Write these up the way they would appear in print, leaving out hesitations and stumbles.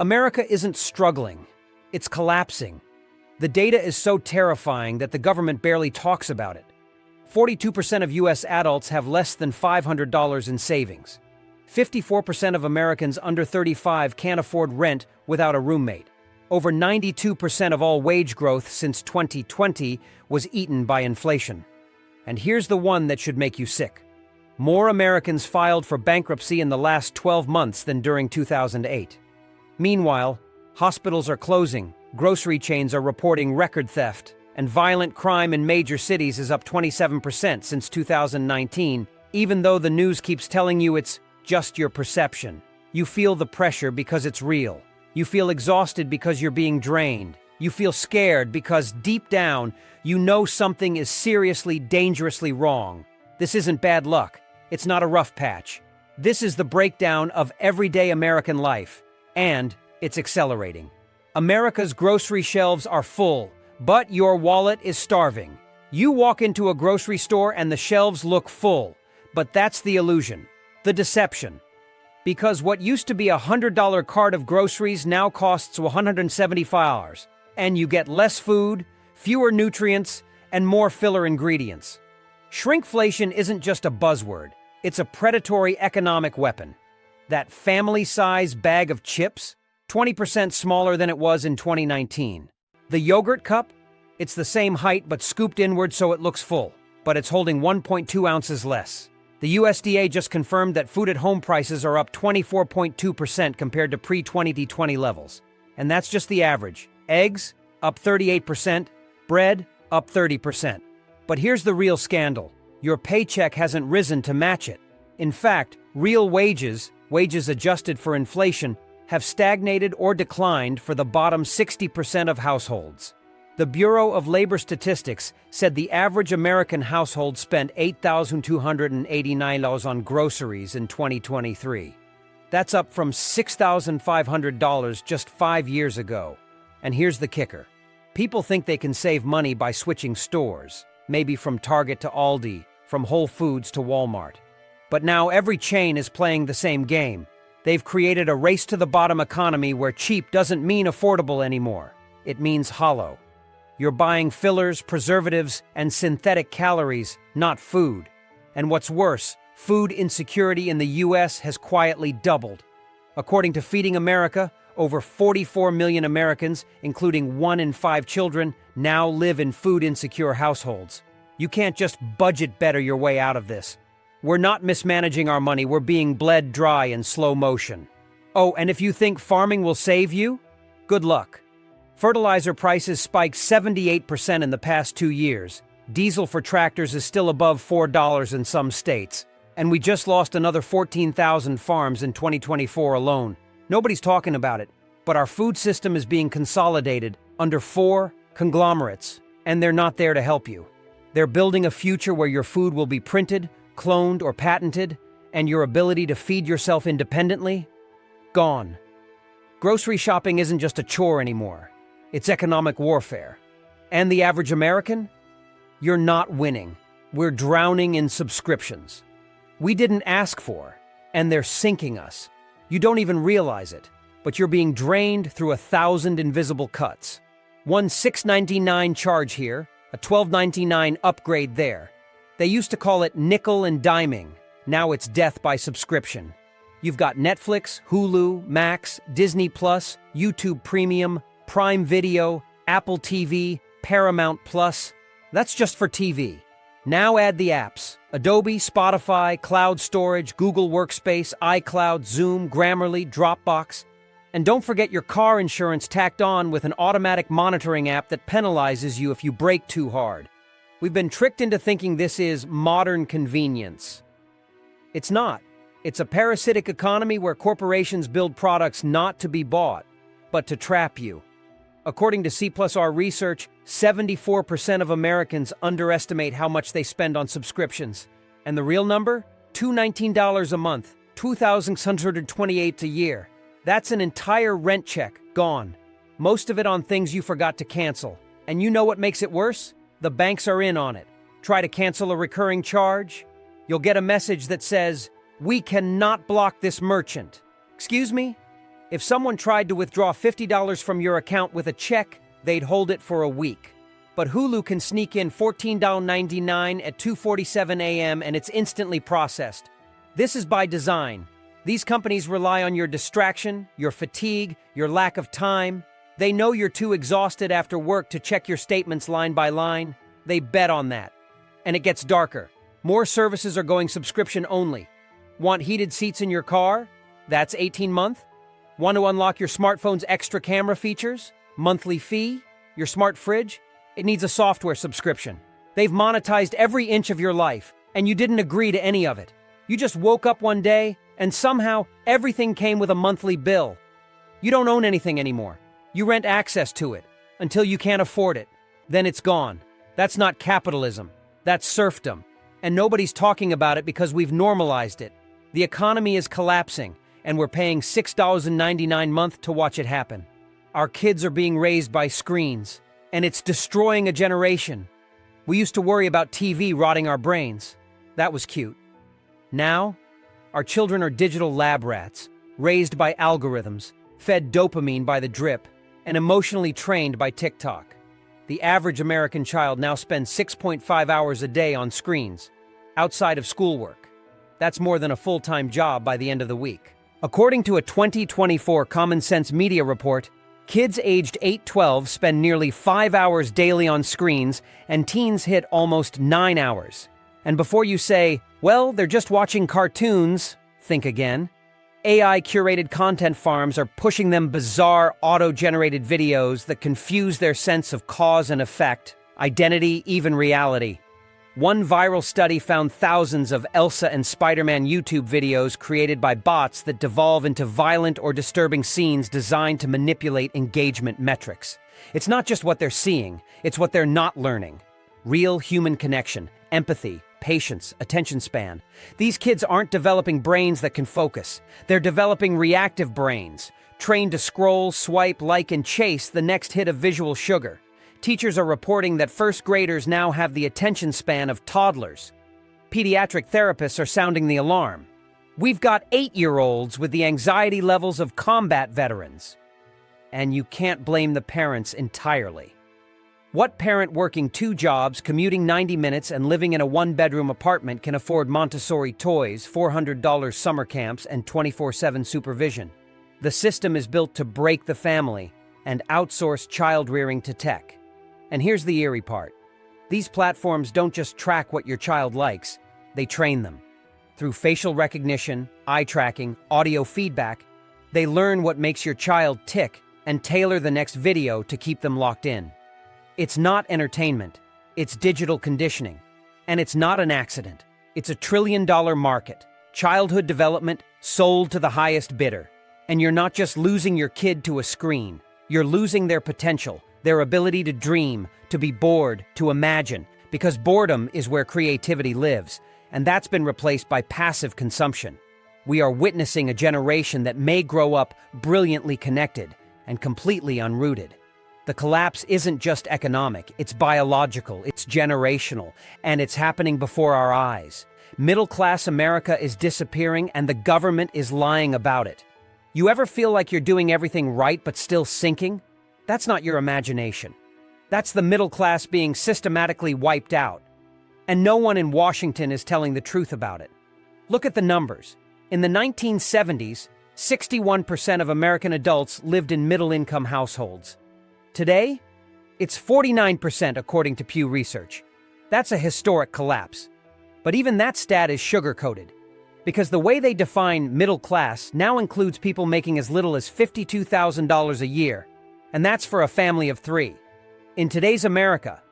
America isn't struggling, it's collapsing. The data is so terrifying that the government barely talks about it. 42% of U.S. adults have less than $500 in savings. 54% of Americans under 35 can't afford rent without a roommate. Over 92% of all wage growth since 2020 was eaten by inflation. And here's the one that should make you sick. More Americans filed for bankruptcy in the last 12 months than during 2008. Meanwhile, hospitals are closing, grocery chains are reporting record theft, and violent crime in major cities is up 27% since 2019, even though the news keeps telling you it's just your perception. You feel the pressure because it's real. You feel exhausted because you're being drained. You feel scared because deep down, you know something is seriously, dangerously wrong. This isn't bad luck. It's not a rough patch. This is the breakdown of everyday American life, and it's accelerating. America's grocery shelves are full, but your wallet is starving. You walk into a grocery store and the shelves look full, but that's the illusion, the deception. Because what used to be a $100 cart of groceries now costs $175, and you get less food, fewer nutrients, and more filler ingredients. Shrinkflation isn't just a buzzword, it's a predatory economic weapon. That family-size bag of chips, 20% smaller than it was in 2019. The yogurt cup, it's the same height but scooped inward so it looks full, but it's holding 1.2 ounces less. The USDA just confirmed that food-at-home prices are up 24.2% compared to pre-2020 levels. And that's just the average. Eggs, up 38%, bread, up 30%. But here's the real scandal. Your paycheck hasn't risen to match it. In fact, real wages adjusted for inflation, have stagnated or declined for the bottom 60% of households. The Bureau of Labor Statistics said the average American household spent $8,289 on groceries in 2023. That's up from $6,500 just 5 years ago. And here's the kicker. People think they can save money by switching stores, maybe from Target to Aldi, from Whole Foods to Walmart. But now every chain is playing the same game. They've created a race-to-the-bottom economy where cheap doesn't mean affordable anymore. It means hollow. You're buying fillers, preservatives, and synthetic calories, not food. And what's worse, food insecurity in the U.S. has quietly doubled. According to Feeding America, over 44 million Americans, including 1 in 5 children, now live in food-insecure households. You can't just budget better your way out of this. We're not mismanaging our money, we're being bled dry in slow motion. Oh, and if you think farming will save you, good luck. Fertilizer prices spiked 78% in the past 2 years. Diesel for tractors is still above $4 in some states. And we just lost another 14,000 farms in 2024 alone. Nobody's talking about it, but our food system is being consolidated under 4 conglomerates, and they're not there to help you. They're building a future where your food will be printed, cloned, or patented, and your ability to feed yourself independently, gone. Grocery shopping isn't just a chore anymore. It's economic warfare. And the average American? You're not winning. We're drowning in subscriptions. We didn't ask for, and they're sinking us. You don't even realize it, but you're being drained through 1,000 invisible cuts. One $6.99 charge here, a $12.99 upgrade there. They used to call it nickel and diming. Now it's death by subscription. You've got Netflix, Hulu, Max, Disney+, YouTube Premium, Prime Video, Apple TV, Paramount+. That's just for TV. Now add the apps: Adobe, Spotify, Cloud Storage, Google Workspace, iCloud, Zoom, Grammarly, Dropbox. And don't forget your car insurance tacked on with an automatic monitoring app that penalizes you if you brake too hard. We've been tricked into thinking this is modern convenience. It's not. It's a parasitic economy where corporations build products not to be bought, but to trap you. According to C+R research, 74% of Americans underestimate how much they spend on subscriptions. And the real number? $219 a month, $2,628 a year. That's an entire rent check, gone. Most of it on things you forgot to cancel. And you know what makes it worse? The banks are in on it. Try to cancel a recurring charge? You'll get a message that says, "We cannot block this merchant." Excuse me? If someone tried to withdraw $50 from your account with a check, they'd hold it for a week. But Hulu can sneak in $14.99 at 2:47 a.m. and it's instantly processed. This is by design. These companies rely on your distraction, your fatigue, your lack of time. They know you're too exhausted after work to check your statements line by line. They bet on that. And it gets darker. More services are going subscription only. Want heated seats in your car? That's 18-month. Want to unlock your smartphone's extra camera features? Monthly fee? Your smart fridge? It needs a software subscription. They've monetized every inch of your life, and you didn't agree to any of it. You just woke up one day, and somehow everything came with a monthly bill. You don't own anything anymore. You rent access to it until you can't afford it. Then it's gone. That's not capitalism. That's serfdom. And nobody's talking about it because we've normalized it. The economy is collapsing, and we're paying $6.99 a month to watch it happen. Our kids are being raised by screens, and it's destroying a generation. We used to worry about TV rotting our brains. That was cute. Now, our children are digital lab rats, raised by algorithms, fed dopamine by the drip, and emotionally trained by TikTok. The average American child now spends 6.5 hours a day on screens, outside of schoolwork. That's more than a full-time job by the end of the week. According to a 2024 Common Sense Media report, kids aged 8-12 spend nearly 5 hours daily on screens, and teens hit almost 9 hours. And before you say, well, they're just watching cartoons, think again. AI-curated content farms are pushing them bizarre, auto-generated videos that confuse their sense of cause and effect, identity, even reality. One viral study found thousands of Elsa and Spider-Man YouTube videos created by bots that devolve into violent or disturbing scenes designed to manipulate engagement metrics. It's not just what they're seeing, it's what they're not learning. Real human connection, empathy, patience, attention span. These kids aren't developing brains that can focus. They're developing reactive brains, trained to scroll, swipe, like, and chase the next hit of visual sugar. Teachers are reporting that first graders now have the attention span of toddlers. Pediatric therapists are sounding the alarm. We've got 8-year-olds with the anxiety levels of combat veterans. And you can't blame the parents entirely. What parent working 2 jobs, commuting 90 minutes, and living in a 1-bedroom apartment can afford Montessori toys, $400 summer camps, and 24/7 supervision? The system is built to break the family and outsource child rearing to tech. And here's the eerie part. These platforms don't just track what your child likes, they train them. Through facial recognition, eye tracking, audio feedback, they learn what makes your child tick and tailor the next video to keep them locked in. It's not entertainment, it's digital conditioning. And it's not an accident. It's a $1 trillion market. Childhood development sold to the highest bidder. And you're not just losing your kid to a screen, you're losing their potential, their ability to dream, to be bored, to imagine, because boredom is where creativity lives, and that's been replaced by passive consumption. We are witnessing a generation that may grow up brilliantly connected and completely unrooted. The collapse isn't just economic, it's biological, it's generational, and it's happening before our eyes. Middle-class America is disappearing, and the government is lying about it. You ever feel like you're doing everything right but still sinking? That's not your imagination. That's the middle class being systematically wiped out. And no one in Washington is telling the truth about it. Look at the numbers. In the 1970s, 61% of American adults lived in middle-income households. Today, it's 49% according to Pew Research. That's a historic collapse. But even that stat is sugar-coated, because the way they define middle class now includes people making as little as $52,000 a year. And that's for a family of 3. In today's America,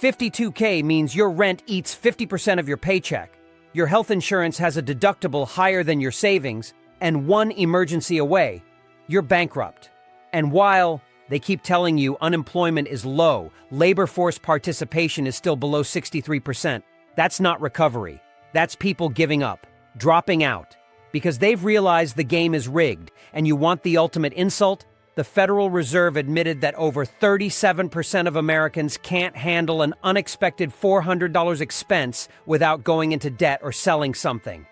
$52K means your rent eats 50% of your paycheck, your health insurance has a deductible higher than your savings, and one emergency away, you're bankrupt. And while they keep telling you unemployment is low, labor force participation is still below 63%, that's not recovery. That's people giving up, dropping out, because they've realized the game is rigged. And you want the ultimate insult? The Federal Reserve admitted that over 37% of Americans can't handle an unexpected $400 expense without going into debt or selling something.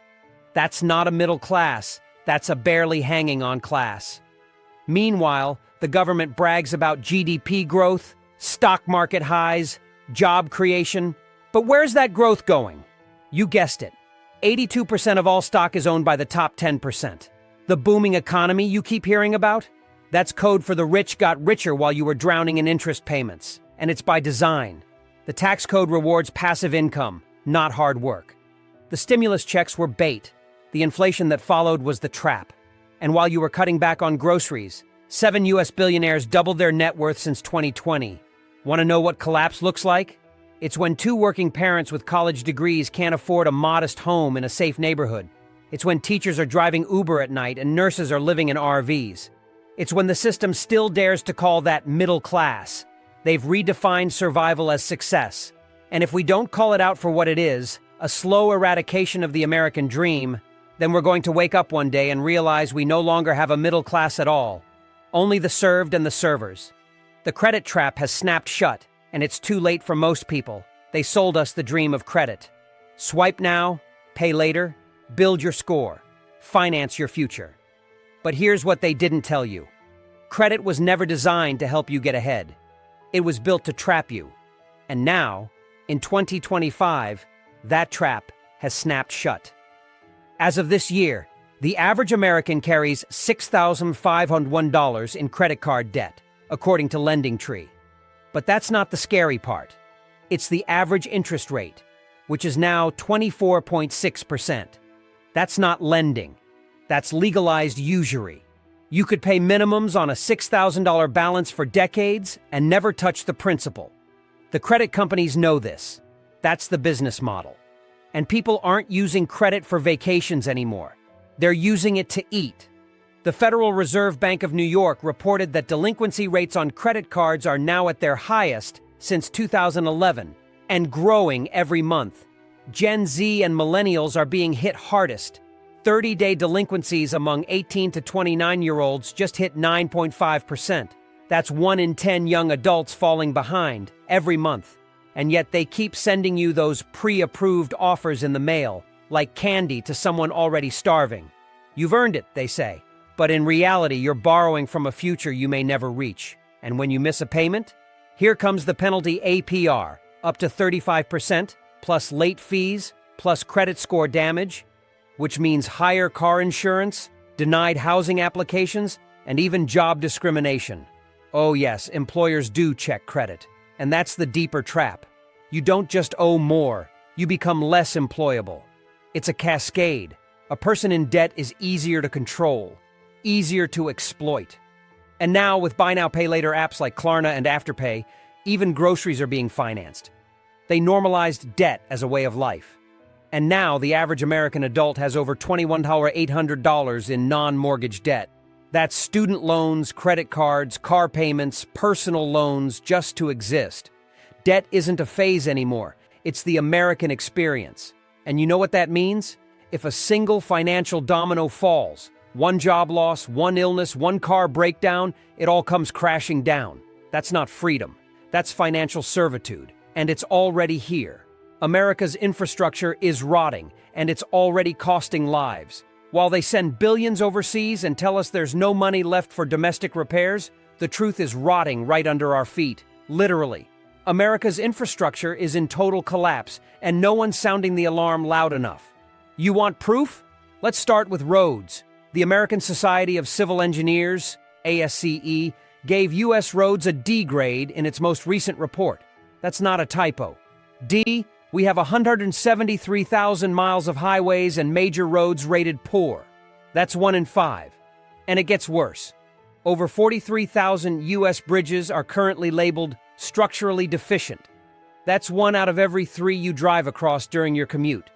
That's not a middle class. That's a barely hanging on class. Meanwhile, the government brags about GDP growth, stock market highs, job creation. But where's that growth going? You guessed it. 82% of all stock is owned by the top 10%. The booming economy you keep hearing about? That's code for the rich got richer while you were drowning in interest payments. And it's by design. The tax code rewards passive income, not hard work. The stimulus checks were bait. The inflation that followed was the trap. And while you were cutting back on groceries, 7 US billionaires doubled their net worth since 2020. Want to know what collapse looks like? It's when 2 working parents with college degrees can't afford a modest home in a safe neighborhood. It's when teachers are driving Uber at night and nurses are living in RVs. It's when the system still dares to call that middle class. They've redefined survival as success. And if we don't call it out for what it is, a slow eradication of the American dream, then we're going to wake up one day and realize we no longer have a middle class at all. Only the served and the servers. The credit trap has snapped shut, and it's too late for most people. They sold us the dream of credit. Swipe now, pay later, build your score, finance your future. But here's what they didn't tell you. Credit was never designed to help you get ahead. It was built to trap you. And now, in 2025, that trap has snapped shut. As of this year, the average American carries $6,501 in credit card debt, according to LendingTree. But that's not the scary part. It's the average interest rate, which is now 24.6%. That's not lending. That's legalized usury. You could pay minimums on a $6,000 balance for decades and never touch the principal. The credit companies know this. That's the business model. And people aren't using credit for vacations anymore. They're using it to eat. The Federal Reserve Bank of New York reported that delinquency rates on credit cards are now at their highest since 2011 and growing every month. Gen Z and millennials are being hit hardest. 30-day delinquencies among 18 to 29-year-olds just hit 9.5%. That's 1 in 10 young adults falling behind every month. And yet they keep sending you those pre-approved offers in the mail, like candy to someone already starving. You've earned it, they say. But in reality, you're borrowing from a future you may never reach. And when you miss a payment, here comes the penalty APR, up to 35%, plus late fees, plus credit score damage, which means higher car insurance, denied housing applications, and even job discrimination. Oh yes, employers do check credit. And that's the deeper trap. You don't just owe more, you become less employable. It's a cascade. A person in debt is easier to control, easier to exploit. And now, with buy now, pay later apps like Klarna and Afterpay, even groceries are being financed. They normalized debt as a way of life. And now, the average American adult has over $21,800 in non-mortgage debt. That's student loans, credit cards, car payments, personal loans, just to exist. Debt isn't a phase anymore. It's the American experience. And you know what that means? If a single financial domino falls, one job loss, one illness, one car breakdown, it all comes crashing down. That's not freedom. That's financial servitude. And it's already here. America's infrastructure is rotting, and it's already costing lives. While they send billions overseas and tell us there's no money left for domestic repairs, the truth is rotting right under our feet, literally. America's infrastructure is in total collapse, and no one's sounding the alarm loud enough. You want proof? Let's start with roads. The American Society of Civil Engineers, ASCE, gave U.S. roads a D grade in its most recent report. That's not a typo. D, we have 173,000 miles of highways and major roads rated poor. That's 1 in 5. And it gets worse. Over 43,000 U.S. bridges are currently labeled structurally deficient. That's 1 out of every 3 you drive across during your commute.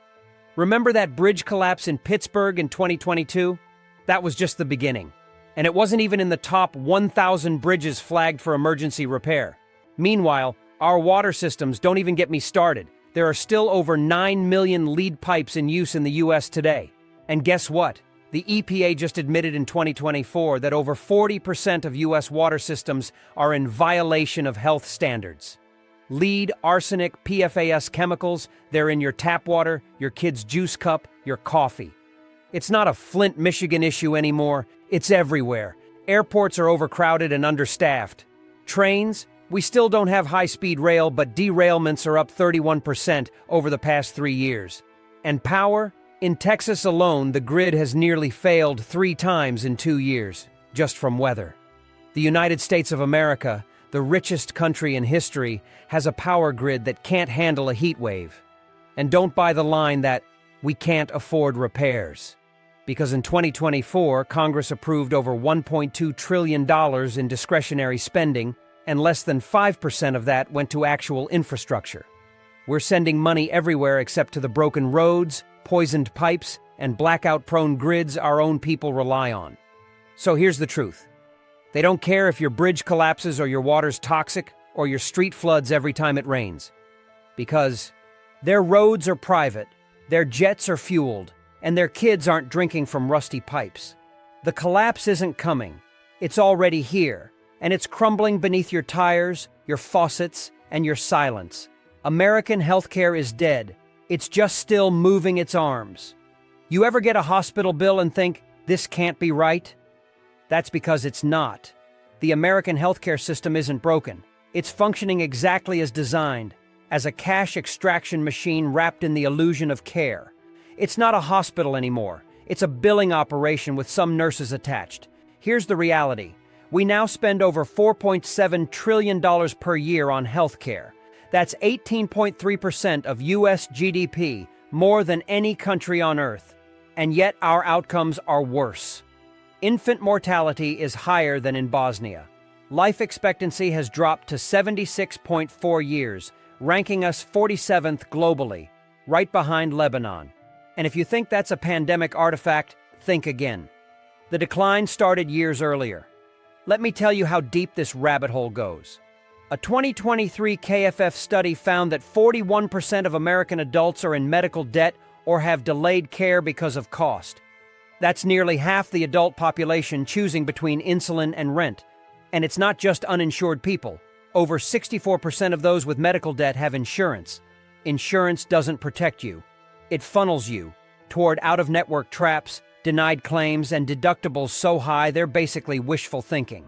Remember that bridge collapse in Pittsburgh in 2022? That was just the beginning. And it wasn't even in the top 1,000 bridges flagged for emergency repair. Meanwhile, our water systems don't even get me started. There are still over 9 million lead pipes in use in the U.S. today. And guess what? The EPA just admitted in 2024 that over 40% of U.S. water systems are in violation of health standards. Lead, arsenic, PFAS chemicals, they're in your tap water, your kid's juice cup, your coffee. It's not a Flint, Michigan issue anymore. It's everywhere. Airports are overcrowded and understaffed. Trains? We still don't have high-speed rail, but derailments are up 31% over the past 3 years. And power? In Texas alone, the grid has nearly failed 3 times in 2 years, just from weather. The United States of America, the richest country in history, has a power grid that can't handle a heat wave. And don't buy the line that we can't afford repairs. Because in 2024, Congress approved over $1.2 trillion in discretionary spending, and less than 5% of that went to actual infrastructure. We're sending money everywhere except to the broken roads, poisoned pipes, and blackout-prone grids our own people rely on. So here's the truth. They don't care if your bridge collapses or your water's toxic or your street floods every time it rains. Because their roads are private, their jets are fueled, and their kids aren't drinking from rusty pipes. The collapse isn't coming. It's already here, and it's crumbling beneath your tires, your faucets, and your silence. American healthcare is dead. It's just still moving its arms. You ever get a hospital bill and think, this can't be right? That's because it's not. The American healthcare system isn't broken. It's functioning exactly as designed, as a cash extraction machine wrapped in the illusion of care. It's not a hospital anymore. It's a billing operation with some nurses attached. Here's the reality. We now spend over $4.7 trillion per year on healthcare. That's 18.3% of U.S. GDP, more than any country on Earth. And yet our outcomes are worse. Infant mortality is higher than in Bosnia. Life expectancy has dropped to 76.4 years, ranking us 47th globally, right behind Lebanon. And if you think that's a pandemic artifact, think again. The decline started years earlier. Let me tell you how deep this rabbit hole goes. A 2023 KFF study found that 41% of American adults are in medical debt or have delayed care because of cost. That's nearly half the adult population choosing between insulin and rent. And it's not just uninsured people. Over 64% of those with medical debt have insurance. Insurance doesn't protect you. It funnels you toward out-of-network traps, denied claims, and deductibles so high they're basically wishful thinking.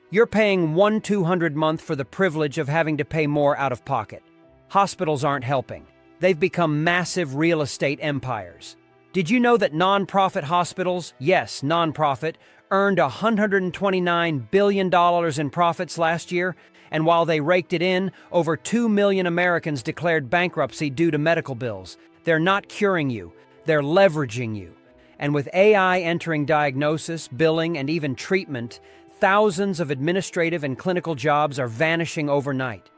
You're paying $1,200 a month for the privilege of having to pay more out of pocket. Hospitals aren't helping. They've become massive real estate empires. Did you know that nonprofit hospitals, yes, nonprofit, earned $129 billion in profits last year? And while they raked it in, over 2 million Americans declared bankruptcy due to medical bills. They're not curing you, they're leveraging you. And with AI entering diagnosis, billing, and even treatment, thousands of administrative and clinical jobs are vanishing overnight.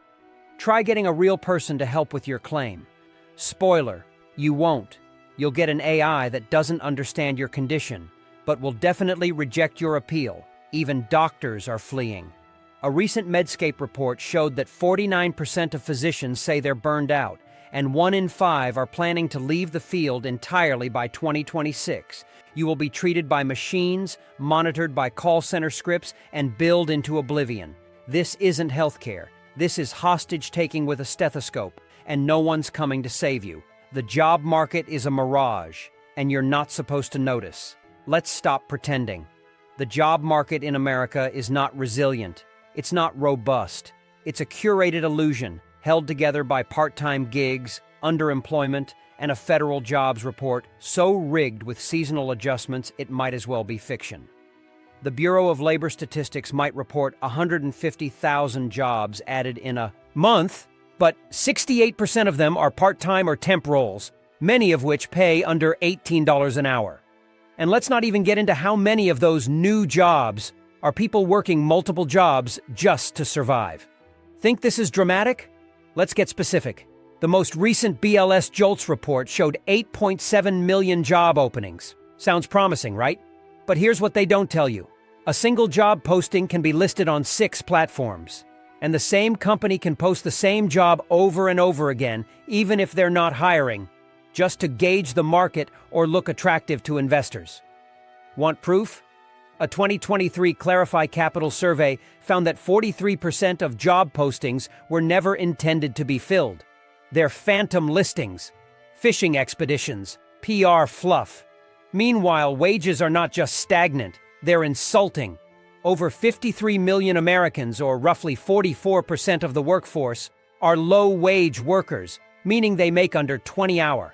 Try getting a real person to help with your claim. Spoiler, you won't. You'll get an AI that doesn't understand your condition, but will definitely reject your appeal. Even doctors are fleeing. A recent Medscape report showed that 49% of physicians say they're burned out, and 1 in 5 are planning to leave the field entirely by 2026. You will be treated by machines, monitored by call center scripts, and billed into oblivion. This isn't healthcare. This is hostage-taking with a stethoscope, and no one's coming to save you. The job market is a mirage, and you're not supposed to notice. Let's stop pretending. The job market in America is not resilient. It's not robust. It's a curated illusion, held together by part-time gigs, underemployment, and a federal jobs report so rigged with seasonal adjustments it might as well be fiction. The Bureau of Labor Statistics might report 150,000 jobs added in a month, but 68% of them are part-time or temp roles, many of which pay under $18 an hour. And let's not even get into how many of those new jobs are people working multiple jobs just to survive. Think this is dramatic? Let's get specific. The most recent BLS JOLTS report showed 8.7 million job openings. Sounds promising, right? But here's what they don't tell you. A single job posting can be listed on 6 platforms. And the same company can post the same job over and over again, even if they're not hiring, just to gauge the market or look attractive to investors. Want proof? A 2023 Clarify Capital survey found that 43% of job postings were never intended to be filled. They're phantom listings, fishing expeditions, PR fluff. Meanwhile, wages are not just stagnant, they're insulting. Over 53 million Americans, or roughly 44% of the workforce, are low-wage workers, meaning they make under 20 hours.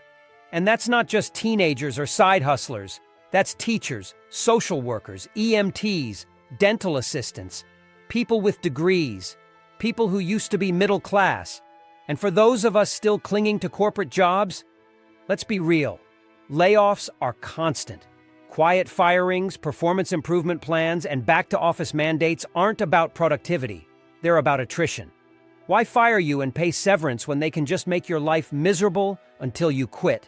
And that's not just teenagers or side hustlers. That's teachers, social workers, EMTs, dental assistants, people with degrees, people who used to be middle class. And for those of us still clinging to corporate jobs, let's be real. Layoffs are constant. Quiet firings, performance improvement plans, and back-to-office mandates aren't about productivity. They're about attrition. Why fire you and pay severance when they can just make your life miserable until you quit?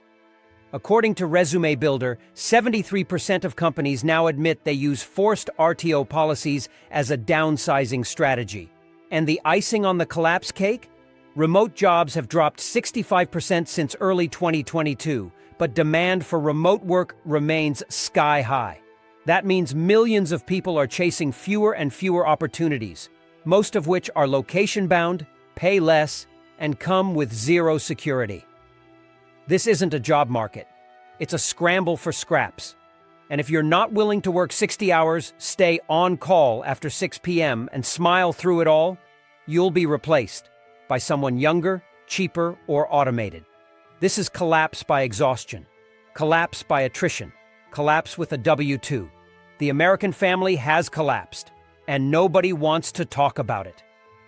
According to Resume Builder, 73% of companies now admit they use forced RTO policies as a downsizing strategy. And the icing on the collapse cake? Remote jobs have dropped 65% since early 2022, but demand for remote work remains sky high. That means millions of people are chasing fewer and fewer opportunities, most of which are location-bound, pay less, and come with zero security. This isn't a job market. It's a scramble for scraps. And if you're not willing to work 60 hours, stay on call after 6 p.m., and smile through it all, you'll be replaced by someone younger, cheaper, or automated. This is collapse by exhaustion, collapse by attrition, collapse with a W-2. The American family has collapsed, and nobody wants to talk about it.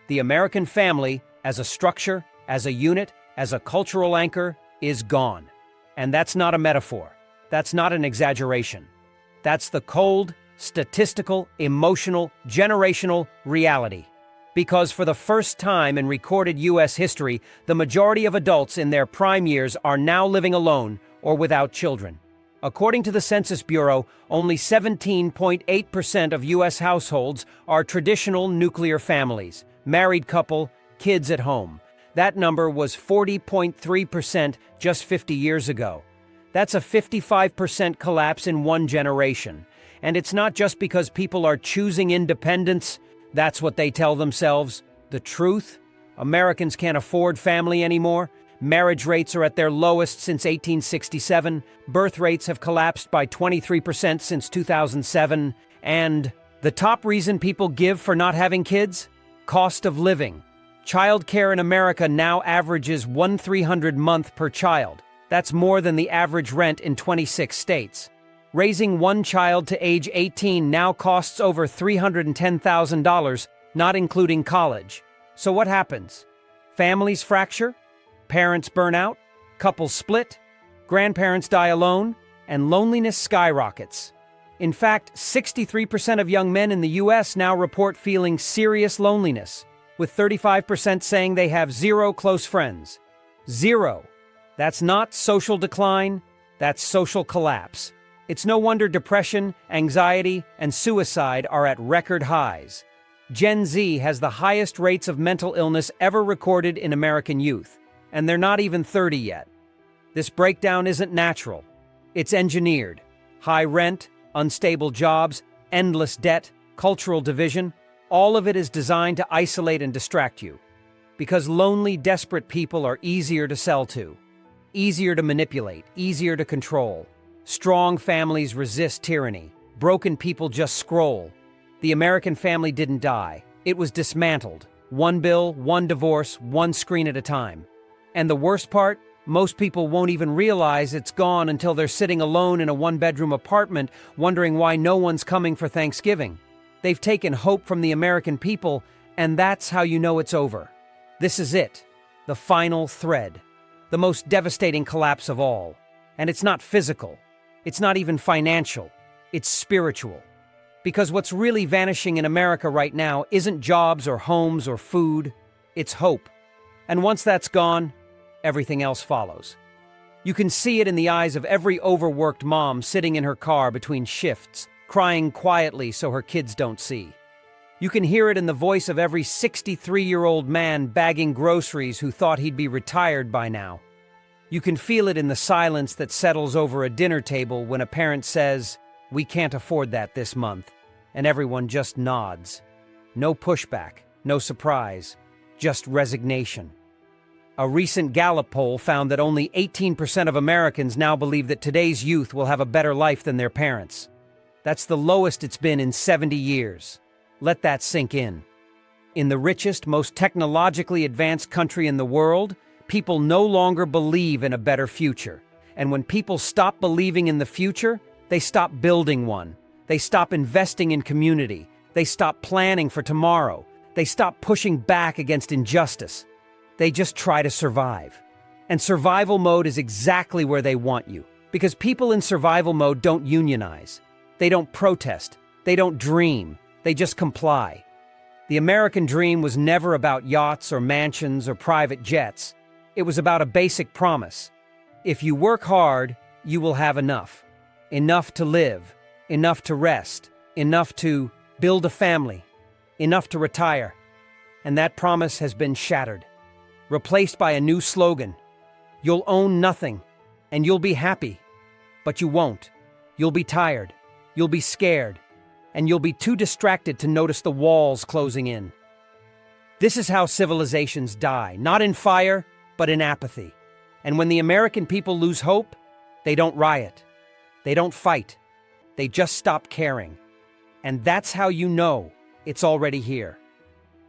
The American family, as a structure, as a unit, as a cultural anchor, is gone. And that's not a metaphor. That's not an exaggeration. That's the cold, statistical, emotional, generational reality. Because for the first time in recorded U.S. history, the majority of adults in their prime years are now living alone or without children. According to the Census Bureau, only 17.8% of U.S. households are traditional nuclear families, married couple, kids at home. That number was 40.3% just 50 years ago. That's a 55% collapse in one generation. And it's not just because people are choosing independence. That's what they tell themselves. The truth? Americans can't afford family anymore. Marriage rates are at their lowest since 1867. Birth rates have collapsed by 23% since 2007. And the top reason people give for not having kids? Cost of living. Child care in America now averages $1,300 a month per child. That's more than the average rent in 26 states. Raising one child to age 18 now costs over $310,000, not including college. So what happens? Families fracture? Parents burn out? Couples split? Grandparents die alone? And loneliness skyrockets. In fact, 63% of young men in the U.S. now report feeling serious loneliness, with 35% saying they have zero close friends. Zero. That's not social decline, that's social collapse. It's no wonder depression, anxiety, and suicide are at record highs. Gen Z has the highest rates of mental illness ever recorded in American youth, and they're not even 30 yet. This breakdown isn't natural. It's engineered. High rent, unstable jobs, endless debt, cultural division, all of it is designed to isolate and distract you. Because lonely, desperate people are easier to sell to, easier to manipulate, easier to control. Strong families resist tyranny. Broken people just scroll. The American family didn't die. It was dismantled. One bill, one divorce, one screen at a time. And the worst part? Most people won't even realize it's gone until they're sitting alone in a one-bedroom apartment wondering why no one's coming for Thanksgiving. They've taken hope from the American people, and that's how you know it's over. This is it. The final thread. The most devastating collapse of all. And it's not physical. It's not even financial. It's spiritual. Because what's really vanishing in America right now isn't jobs or homes or food. It's hope. And once that's gone, everything else follows. You can see it in the eyes of every overworked mom sitting in her car between shifts, crying quietly so her kids don't see. You can hear it in the voice of every 63-year-old man bagging groceries who thought he'd be retired by now. You can feel it in the silence that settles over a dinner table when a parent says, "We can't afford that this month," and everyone just nods. No pushback, no surprise, just resignation. A recent Gallup poll found that only 18% of Americans now believe that today's youth will have a better life than their parents. That's the lowest it's been in 70 years. Let that sink in. In the richest, most technologically advanced country in the world, people no longer believe in a better future. And when people stop believing in the future, they stop building one. They stop investing in community. They stop planning for tomorrow. They stop pushing back against injustice. They just try to survive. And survival mode is exactly where they want you. Because people in survival mode don't unionize. They don't protest. They don't dream. They just comply. The American dream was never about yachts or mansions or private jets. It was about a basic promise. If you work hard, you will have enough. Enough to live. Enough to rest. Enough to build a family. Enough to retire. And that promise has been shattered. Replaced by a new slogan. You'll own nothing, and you'll be happy. But you won't. You'll be tired. You'll be scared. And you'll be too distracted to notice the walls closing in. This is how civilizations die, not in fire, but in apathy. And when the American people lose hope, they don't riot. They don't fight. They just stop caring. And that's how you know it's already here.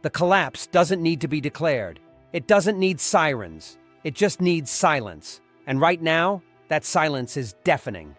The collapse doesn't need to be declared. It doesn't need sirens. It just needs silence. And right now, that silence is deafening.